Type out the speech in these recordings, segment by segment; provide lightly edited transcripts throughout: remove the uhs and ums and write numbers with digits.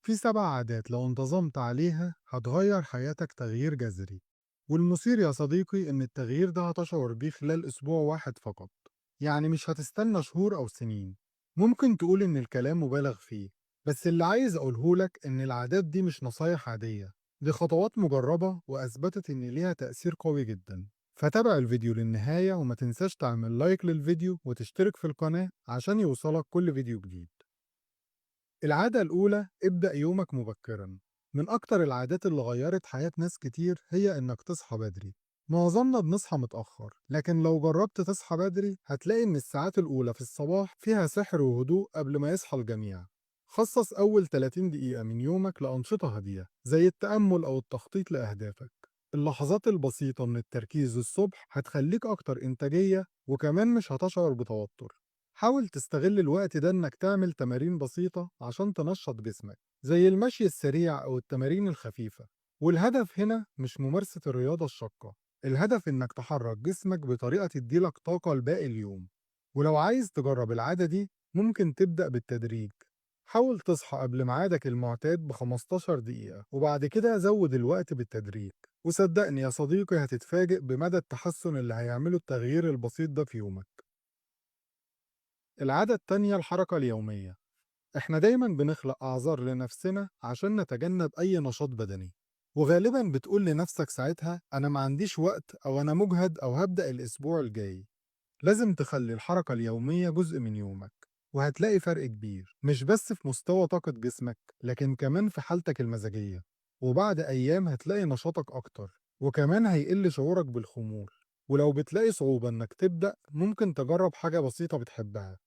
في 7 عادات لو انتظمت عليها هتغير حياتك تغيير جذري، والمثير يا صديقي إن التغيير ده هتشعر بيه خلال أسبوع واحد فقط، يعني مش هتستنى شهور أو سنين. ممكن تقول إن الكلام مبالغ فيه، بس اللي عايز أقولهولك إن العادات دي مش نصايح عادية، دي خطوات مجربة وأثبتت إن ليها تأثير قوي جدا. فتابع الفيديو للنهاية وما تنساش تعمل لايك للفيديو وتشترك في القناة عشان يوصلك كل فيديو جديد. العادة الأولى: ابدأ يومك مبكرا. من أكتر العادات اللي غيرت حياة ناس كتير هي إنك تصحى بدري. معظمنا بنصحى متأخر، لكن لو جربت تصحى بدري هتلاقي إن الساعات الأولى في الصباح فيها سحر وهدوء قبل ما يصحى الجميع. خصص أول 30 دقيقة من يومك لأنشطة هادية زي التأمل أو التخطيط لأهدافك. اللحظات البسيطة من التركيز الصبح هتخليك أكتر إنتاجية، وكمان مش هتشعر بتوتر. حاول تستغل الوقت ده إنك تعمل تمارين بسيطة عشان تنشط جسمك، زي المشي السريع أو التمارين الخفيفة. والهدف هنا مش ممارسة الرياضة الشاقة، الهدف إنك تحرك جسمك بطريقة تديلك طاقة لباقي اليوم. ولو عايز تجرب العادة دي ممكن تبدأ بالتدريج. حاول تصحى قبل ميعادك المعتاد ب 15 دقيقة، وبعد كده زود الوقت بالتدريج. وصدقني يا صديقي هتتفاجئ بمدى التحسن اللي هيعمله التغيير البسيط ده في يومك. العادة التانية: الحركة اليومية. إحنا دايما بنخلق أعذار لنفسنا عشان نتجنب أي نشاط بدني، وغالبا بتقول لنفسك ساعتها أنا ما عنديش وقت أو أنا مجهد أو هبدأ الأسبوع الجاي. لازم تخلي الحركة اليومية جزء من يومك، وهتلاقي فرق كبير مش بس في مستوى طاقة جسمك لكن كمان في حالتك المزاجية. وبعد أيام هتلاقي نشاطك أكتر، وكمان هيقل شعورك بالخمول. ولو بتلاقي صعوبة إنك تبدأ ممكن تجرب حاجة بسيطة بتحبها.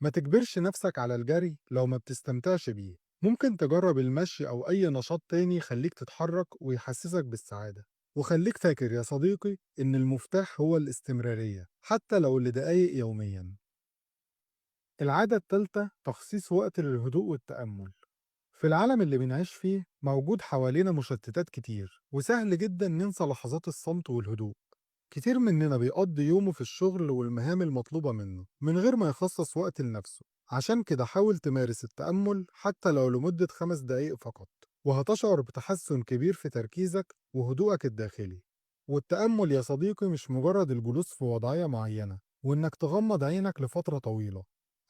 ما تجبرش نفسك على الجري لو ما بتستمتعش بيه، ممكن تجرب المشي أو أي نشاط تاني يخليك تتحرك ويحسسك بالسعادة. وخليك فاكر يا صديقي إن المفتاح هو الاستمرارية حتى لو لدقايق يوميا. العادة التالتة: تخصيص وقت للهدوء والتأمل. في العالم اللي بنعيش فيه موجود حوالينا مشتتات كتير، وسهل جدا ننسى لحظات الصمت والهدوء. كتير مننا بيقضي يومه في الشغل والمهام المطلوبة منه من غير ما يخصص وقت لنفسه. عشان كده حاول تمارس التأمل حتى لو لمدة 5 دقايق فقط، وهتشعر بتحسن كبير في تركيزك وهدوءك الداخلي. والتأمل يا صديقي مش مجرد الجلوس في وضعية معينة وإنك تغمض عينك لفترة طويلة.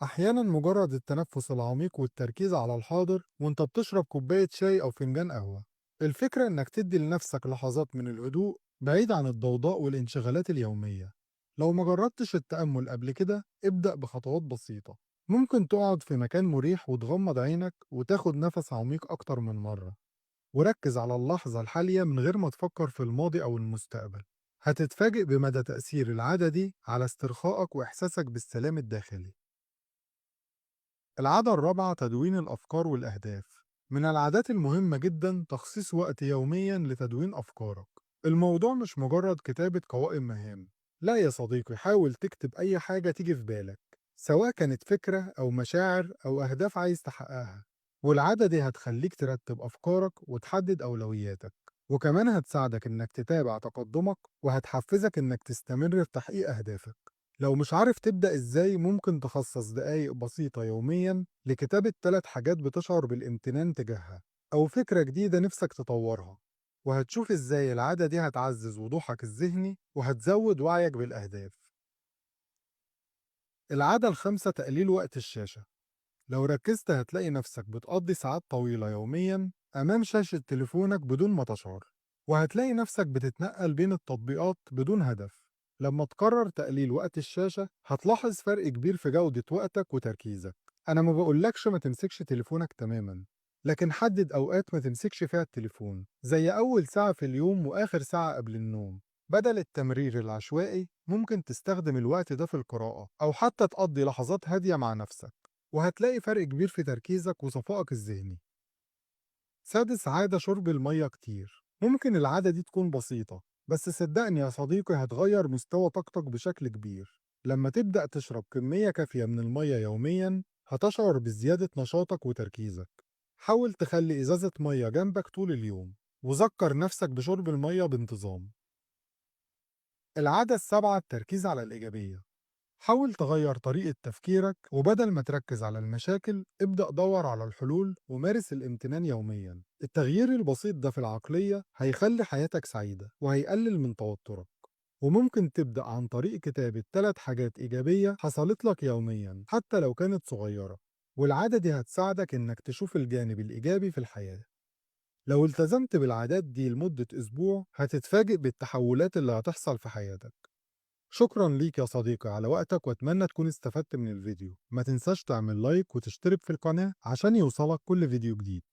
أحيانا مجرد التنفس العميق والتركيز على الحاضر وإنت بتشرب كوباية شاي أو فنجان قهوة. الفكرة إنك تدي لنفسك لحظات من الهدوء بعيد عن الضوضاء والانشغالات اليومية. لو ما جربتش التأمل قبل كده ابدأ بخطوات بسيطة. ممكن تقعد في مكان مريح وتغمض عينك وتاخد نفس عميق أكتر من مرة، وركز على اللحظة الحالية من غير ما تفكر في الماضي أو المستقبل. هتتفاجئ بمدى تأثير العادة دي على استرخائك وإحساسك بالسلام الداخلي. العادة الرابعة: تدوين الأفكار والأهداف. من العادات المهمة جدا تخصيص وقت يوميا لتدوين أفكارك. الموضوع مش مجرد كتابة قوائم مهام، لا يا صديقي، حاول تكتب أي حاجة تيجي في بالك، سواء كانت فكرة أو مشاعر أو أهداف عايز تحققها. والعادة دي هتخليك ترتب أفكارك وتحدد أولوياتك، وكمان هتساعدك إنك تتابع تقدمك وهتحفزك إنك تستمر في تحقيق أهدافك. لو مش عارف تبدأ إزاي ممكن تخصص دقايق بسيطة يوميا لكتابة 3 حاجات بتشعر بالامتنان تجاهها، أو فكرة جديدة نفسك تطورها. وهتشوف إزاي العادة دي هتعزز وضوحك الذهني وهتزود وعيك بالأهداف. العادة الخامسة: تقليل وقت الشاشة. لو ركزت هتلاقي نفسك بتقضي ساعات طويلة يوميا أمام شاشة تليفونك بدون ما تشعر، وهتلاقي نفسك بتتنقل بين التطبيقات بدون هدف. لما تقرر تقليل وقت الشاشة هتلاحظ فرق كبير في جودة وقتك وتركيزك. أنا ما بقولكش ما تمسكش تليفونك تماما، لكن حدد أوقات ما تمسكش فيها التليفون، زي أول ساعة في اليوم وآخر ساعة قبل النوم. بدل التمرير العشوائي ممكن تستخدم الوقت ده في القراءة أو حتى تقضي لحظات هادية مع نفسك، وهتلاقي فرق كبير في تركيزك وصفائك الذهني. سادس عادة: شرب المية كتير. ممكن العادة دي تكون بسيطة، بس صدقني يا صديقي هتغير مستوى طاقتك بشكل كبير. لما تبدأ تشرب كمية كافية من المية يوميا هتشعر بزيادة نشاطك وتركيزك. حاول تخلي إزازة مية جنبك طول اليوم، وذكر نفسك بشرب المية بانتظام. العادة السابعة: التركيز على الإيجابية. حاول تغير طريقة تفكيرك، وبدل ما تركز على المشاكل ابدأ دور على الحلول ومارس الامتنان يوميا. التغيير البسيط ده في العقلية هيخلي حياتك سعيدة وهيقلل من توترك. وممكن تبدأ عن طريق كتابة 3 حاجات إيجابية حصلت لك يوميا حتى لو كانت صغيرة، والعادة دي هتساعدك إنك تشوف الجانب الإيجابي في الحياة. لو التزمت بالعادات دي لمدة أسبوع هتتفاجئ بالتحولات اللي هتحصل في حياتك. شكرا ليك يا صديقي على وقتك، واتمنى تكون استفدت من الفيديو. ما تنساش تعمل لايك وتشترك في القناة عشان يوصلك كل فيديو جديد.